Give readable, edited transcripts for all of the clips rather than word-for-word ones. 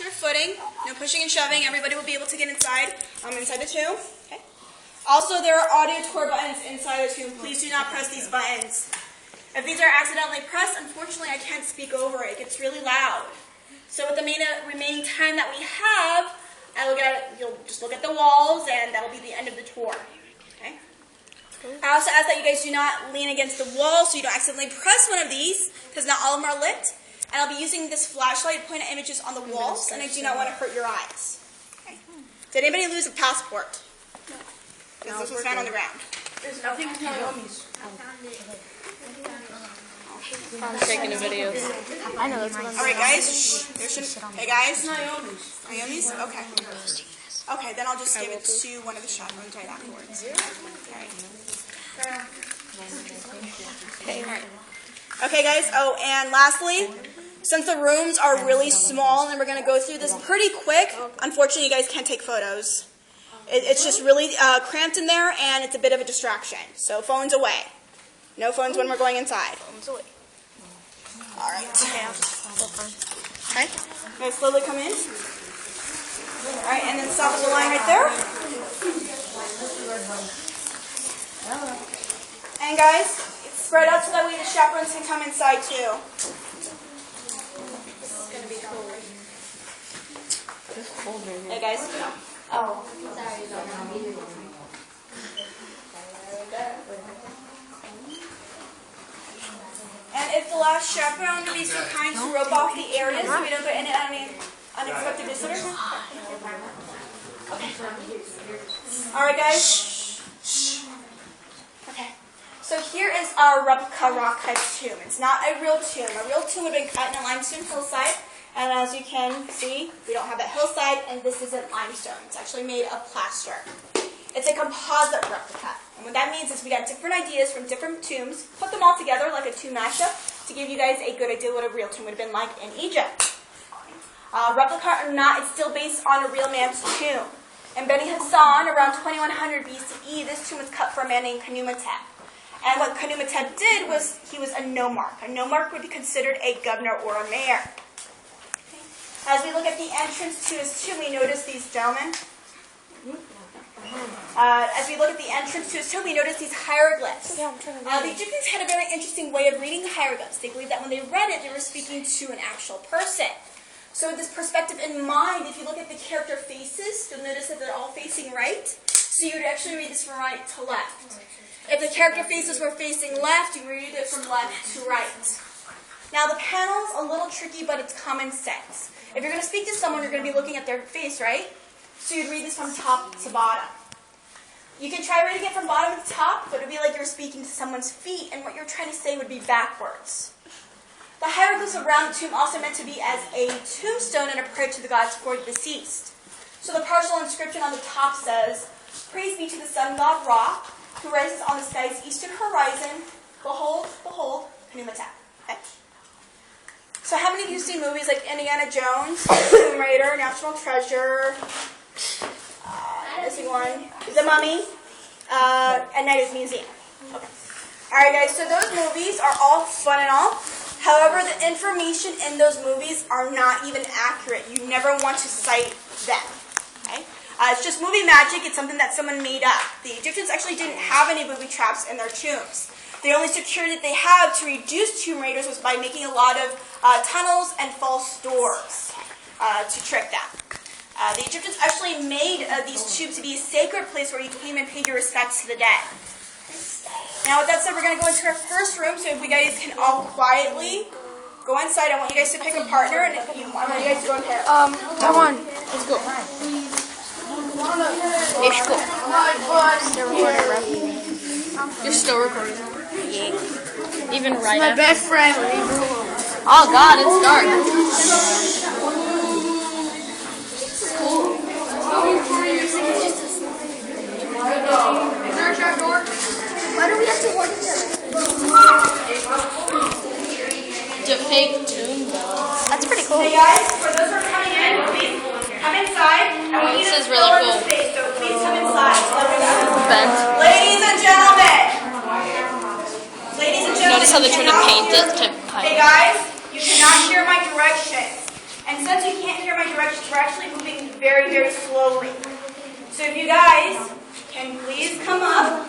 sure footing, no pushing and shoving. Everybody will be able to get inside the tomb. Okay. Also, there are audio tour buttons inside the tomb. Please do not press these buttons. If these are accidentally pressed, unfortunately, I can't speak over it. It gets really loud. So with the remaining time that we have, you'll just look at the walls, and that'll be the end of the tour. Okay. I also ask that you guys do not lean against the wall so you don't accidentally press one of these, because not all of them are lit. And I'll be using this flashlight to point at images on the walls, and I do not want to hurt your eyes. Okay. Did anybody lose a passport? No. Because this was found on the ground. There's nothing with Naomi's. I'm taking a video. I know that's what I'm All right, guys. Hey, guys. Naomi's? Okay. Okay, then I'll just give it to one of the chaperones right afterwards. All right. Okay, guys. Oh, and lastly, since the rooms are really small and we're going to go through this pretty quick, unfortunately, you guys can't take photos. It's just really cramped in there, and it's a bit of a distraction. So phones away. No phones when we're going inside. Phones away. All right. Okay. Now slowly come in. All right, and then stop at the line right there. And guys, it's spread out so that way the chaperones can come inside too. This is going to be cold. It's cold right here. Hey guys. Oh, And if the last chaperone would be so kind to rope off the areas so we don't get any unexpected visitors. Okay. All right, guys. Okay. So here is our replica rock cut tomb. It's not a real tomb. A real tomb would have been cut in a limestone hillside. And as you can see, we don't have that hillside, and this isn't limestone. It's actually made of plaster. It's a composite replica. And what that means is we got different ideas from different tombs, put them all together like a tomb mashup to give you guys a good idea what a real tomb would have been like in Egypt. Replica or not, it's still based on a real man's tomb. In Beni Hassan, around 2100 BCE, this tomb was cut for a man named Khnumhotep. And what Khnumhotep did was he was a nomarch. A nomarch would be considered a governor or a mayor. As we look at the entrance to his tomb, we notice these gentlemen. As we look at the entrance to his tomb, we notice these hieroglyphs. The Egyptians had a very interesting way of reading the hieroglyphs. They believed that when they read it, they were speaking to an actual person. So with this perspective in mind, if you look at the character faces, you'll notice that they're all facing right. So you would actually read this from right to left. If the character faces were facing left, you read it from left to right. Now the panel's a little tricky, but it's common sense. If you're going to speak to someone, you're going to be looking at their face, right? So you'd read this from top to bottom. You can try reading it from bottom to top, but it would be like you're speaking to someone's feet, and what you're trying to say would be backwards. The hieroglyphs around the tomb also meant to be as a tombstone and a prayer to the gods for the deceased. So the partial inscription on the top says, "Praise be to the sun god Ra, who rises on the sky's eastern horizon. Behold, behold, Khnumhotep." Okay. So how many of you have seen movies like Indiana Jones, Tomb Raider, National Treasure, missing one, The Mummy, and Night at the Museum? Okay. Alright guys, so those movies are all fun and all. However, the information in those movies are not even accurate. You never want to cite them. Okay? It's just movie magic. It's something that someone made up. The Egyptians actually didn't have any booby traps in their tombs. The only security that they had to reduce tomb raiders was by making a lot of tunnels and false doors to trick them. The Egyptians actually made these tombs to be a sacred place where you came and paid your respects to the dead. Now with that said, we're going to go into our first room, so if we guys can all quietly go inside. I want you guys to pick a partner, and I want you guys to go in pairs. Come on. Let's go. Let's go. You're still recording. Yeah. Even right my now. best friend. Oh God, it's dark. Is there a trap door? Why do we have to work together? It's a fake tomb, though. That's pretty cool. Hey guys, for those who are coming in, please come inside. I want you to This is fill really in the cool. space, so please come inside. Bent. Ladies and gentlemen. Ladies and gentlemen. Notice how they're trying to paint it to Hey guys, you cannot hear my directions. And since you can't hear my directions, we're actually moving very, very slowly. So if you guys can please come up.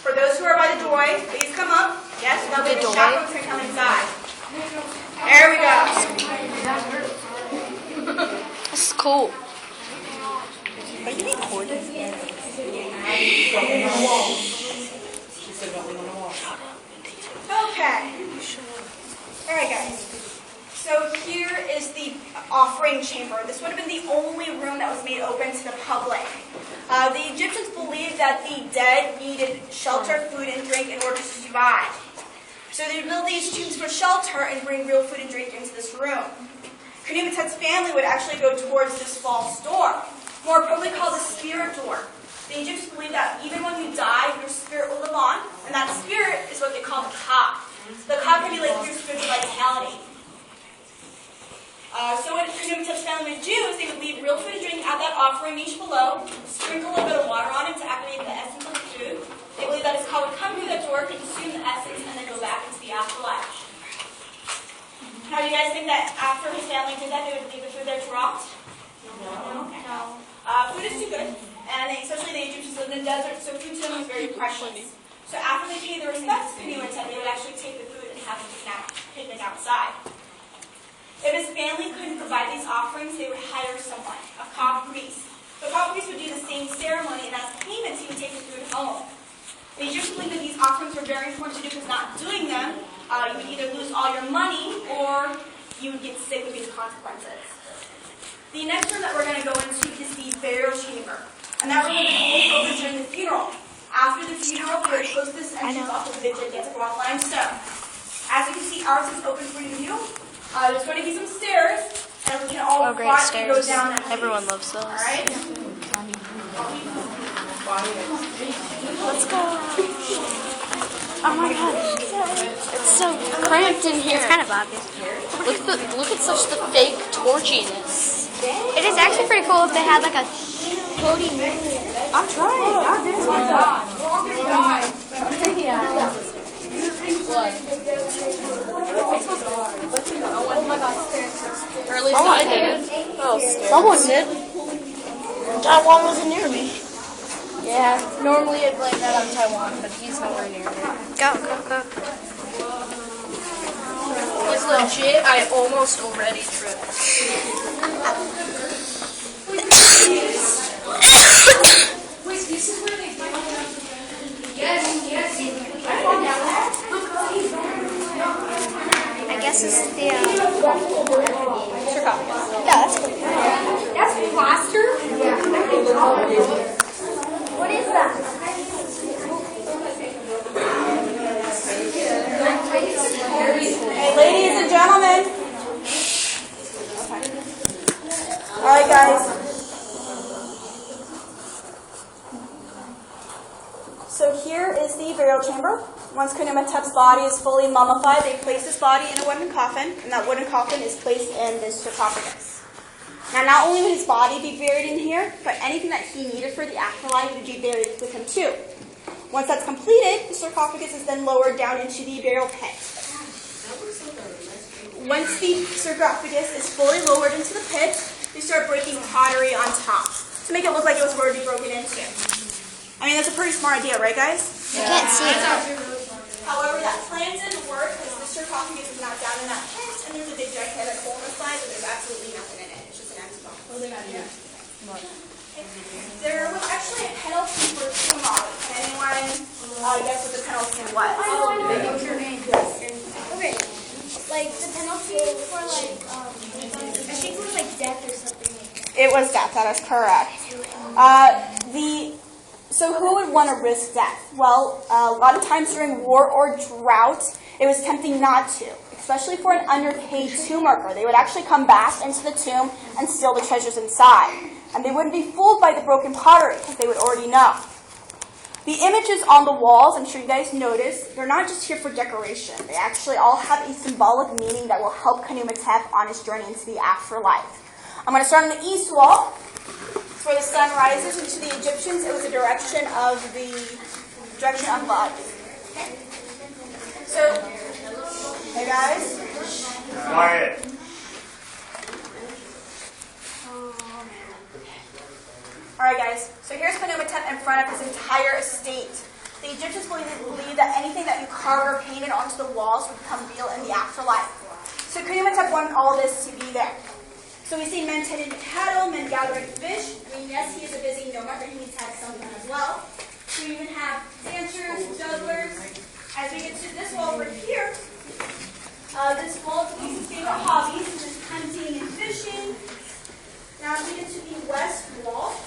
For those who are by the doorway, please come up. Yes, that way the chaperones can come inside. There we go. This is cool. Are you recording? Okay. All right, guys. So here is the offering chamber. This would have been the only room that was made open to the public. The Egyptians believed that the dead needed shelter, food, and drink in order to survive. So they built these tombs for shelter and bring real food and drink into this room. Khnumhotep's family would actually go towards this false door, more appropriately called the spirit door. The Egyptians believed that even when you die, your spirit will live on, and that spirit is what they call the Ka. The Ka can be like your spiritual vitality. So what Khnumhotep's family would do is they would leave real food and drink at that offering niche below, sprinkle a little bit of water on it to activate the essence of the food. They believed that his Ka would come through that door, consume the essence, and then go back into the afterlife. How do you guys think that after his family did that, they would leave the food there to rot? No. Okay. Food is too good, and especially the Egyptians lived in the desert, so food to them was very precious. So after they paid their respects to Khnumhotep, they would actually take the food and have a picnic outside. If his family couldn't provide these offerings, they would hire someone, a Ka priest. The Ka priest would do the same ceremony, and as payment, he would take the food home. The Egyptians believed that these offerings were very important to do because not doing them, you would either lose all your money or you would get sick with these consequences. The next room that we're going to go into is the burial chamber. And that room is only open during the funeral. After the funeral, we would close this entrance off with vigil against raw limestone. As you can see, ours is open for you. There's going to be some stairs, and we can all quietly go down that. Everyone loves those. All right? Let's go. Oh my god. It's so cramped in here. It's kind of obvious. Look at such the fake torchiness. It is actually pretty cool if they had like a floating. I'm trying. Oh my god. Or at least I did. Oh, Someone did. Taiwan wasn't near me. Yeah, normally I'd blame that on Taiwan, but he's nowhere near it. Go. It's legit. I almost already tripped. I guess it's the Yeah, that's cool. That's plaster? What is that? Hey, ladies and gentlemen. All right, guys. So here is the burial chamber. Once Khnumhotep's body is fully mummified, they place his body in a wooden coffin, and that wooden coffin is placed in this sarcophagus. Now, not only would his body be buried in here, but anything that he needed for the afterlife would be buried with him too. Once that's completed, the sarcophagus is then lowered down into the burial pit. Once the sarcophagus is fully lowered into the pit, they start breaking pottery on top to make it look like it was already broken into. I mean, that's a pretty smart idea, right, guys? You can't see it. However, that plan didn't work because the sarcophagus is not down in that pit, and there's a big gigantic hole in the side, but there's absolutely nothing in it. It's just an empty box. There was actually a penalty for tomb robbing. Can anyone guess what the penalty was? What's your name? Okay. Like the penalty for like I think it was like death or something. It was death. That is correct. So who would want to risk death? Well, a lot of times during war or drought, it was tempting not to, especially for an underpaid tomb worker. They would actually come back into the tomb and steal the treasures inside. And they wouldn't be fooled by the broken pottery because they would already know. The images on the walls, I'm sure you guys noticed, they're not just here for decoration. They actually all have a symbolic meaning that will help Khnumhotep on his journey into the afterlife. I'm going to start on the east wall. Where the sun rises into the Egyptians, it was the direction of God. Okay. So, hey guys. Quiet. Alright guys, so here's Khnumhotep in front of his entire estate. The Egyptians believed that anything that you carved or painted onto the walls would become real in the afterlife. So Khnumhotep wanted all this to be there. So we see men tending to cattle, men gathering fish. I mean, yes, he is a busy nomad, but he needs to have something as well. We even have dancers, jugglers. As we get to this wall over here, this wall is his favorite hobbies, such as hunting and fishing. Now as we get to the west wall,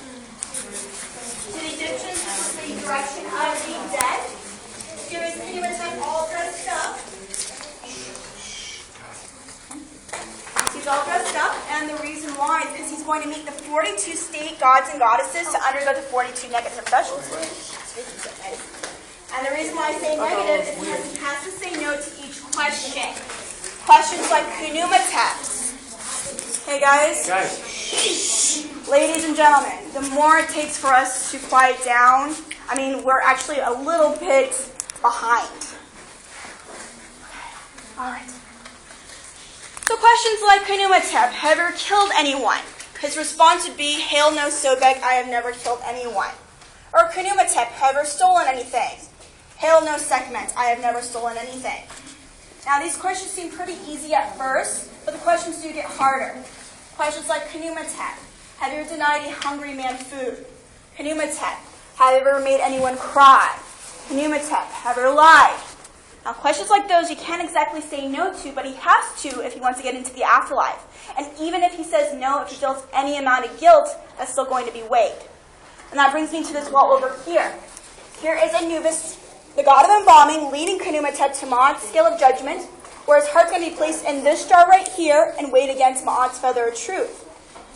to the Egyptians, this is the direction of the dead. Here is Khnumhotep all dressed up. He's all dressed up, and the reason why is because he's going to meet the 42 state gods and goddesses to undergo the 42 negative sessions. And the reason why I say negative is because he has to say no to each question. Questions like Khnumhotep. Hey guys. Ladies and gentlemen, the more it takes for us to quiet down, I mean, we're actually a little bit behind. Alright. So questions like Khnumhotep, have you ever killed anyone? His response would be, Hail no Sobek, I have never killed anyone. Or Khnumhotep, have you ever stolen anything? Hail no Sekhmet, I have never stolen anything. Now these questions seem pretty easy at first, but the questions do get harder. Questions like Khnumhotep, have you ever denied a hungry man food? Khnumhotep, have you ever made anyone cry? Khnumhotep, have you ever lied? Now questions like those you can't exactly say no to, but he has to if he wants to get into the afterlife. And even if he says no, if he feels any amount of guilt, that's still going to be weighed. And that brings me to this wall over here. Here is Anubis, the god of embalming, leading Khnumhotep to Ma'at's scale of judgment, where his heart's going to be placed in this jar right here and weighed against Ma'at's feather of truth.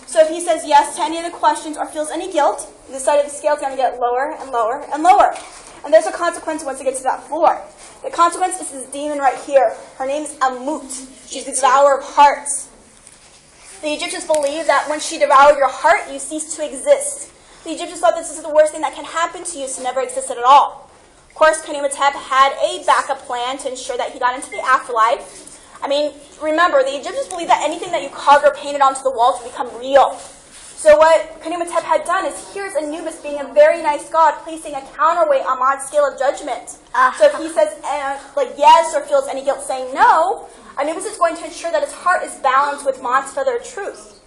So if he says yes to any of the questions or feels any guilt, this side of the scale is going to get lower and lower and lower. And there's a consequence once it gets to that floor. The consequence is this demon right here. Her name is Amut. She's the devourer of hearts. The Egyptians believe that when she devoured your heart, you cease to exist. The Egyptians thought this is the worst thing that can happen to you, so never existed at all. Of course, Khnumhotep had a backup plan to ensure that he got into the afterlife. I mean, remember, the Egyptians believed that anything that you carved or painted onto the walls would become real. So what Khnumhotep had done is, here's Anubis being a very nice god, placing a counterweight on Ma'at's scale of judgment. So if he says yes or feels any guilt saying no, Anubis is going to ensure that his heart is balanced with Ma'at's feather of truth.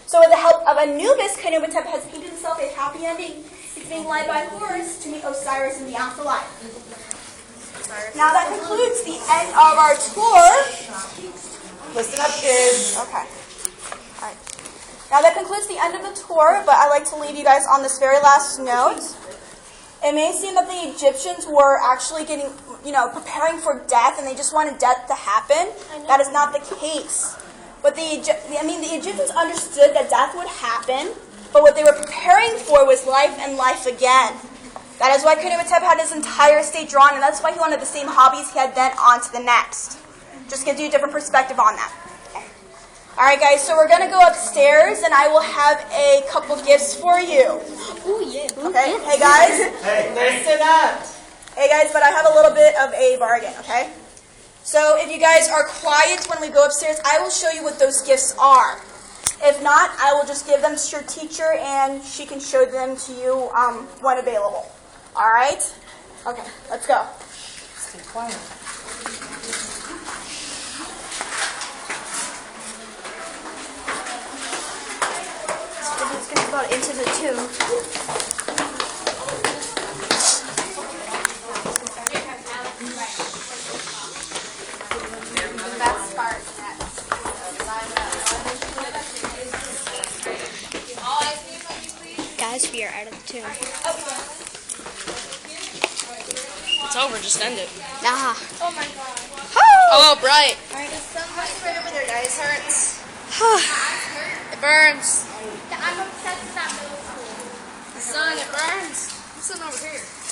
So with the help of Anubis, Khnumhotep has painted himself a happy ending. He's being led by Horus to meet Osiris in the afterlife. Now that concludes the end of our tour. Listen up, kids. Okay. All right. Now that concludes the end of the tour, but I'd like to leave you guys on this very last note. It may seem that the Egyptians were actually getting, preparing for death, and they just wanted death to happen. That is not the case. But the Egyptians understood that death would happen, but what they were preparing for was life and life again. That is why Khnumhotep had his entire estate drawn, and that's why he wanted the same hobbies he had then on to the next. Just gives you a different perspective on that. Alright guys, so we're going to go upstairs, and I will have a couple gifts for you. Ooh, yeah. Okay, hey guys. Hey, listen up. Hey guys, but I have a little bit of a bargain, okay? So if you guys are quiet when we go upstairs, I will show you what those gifts are. If not, I will just give them to your teacher, and she can show them to you when available. Alright? Okay, let's go. Stay quiet. It's going to go into the tube. Guys, we are out of the tube. It's over, just end it. Nah. Oh my god. Oh, bright. Alright, the sun right over there, guys. Hurts. It burns. I'm obsessed with that middle school. The sun, it burns. I'm sitting over here.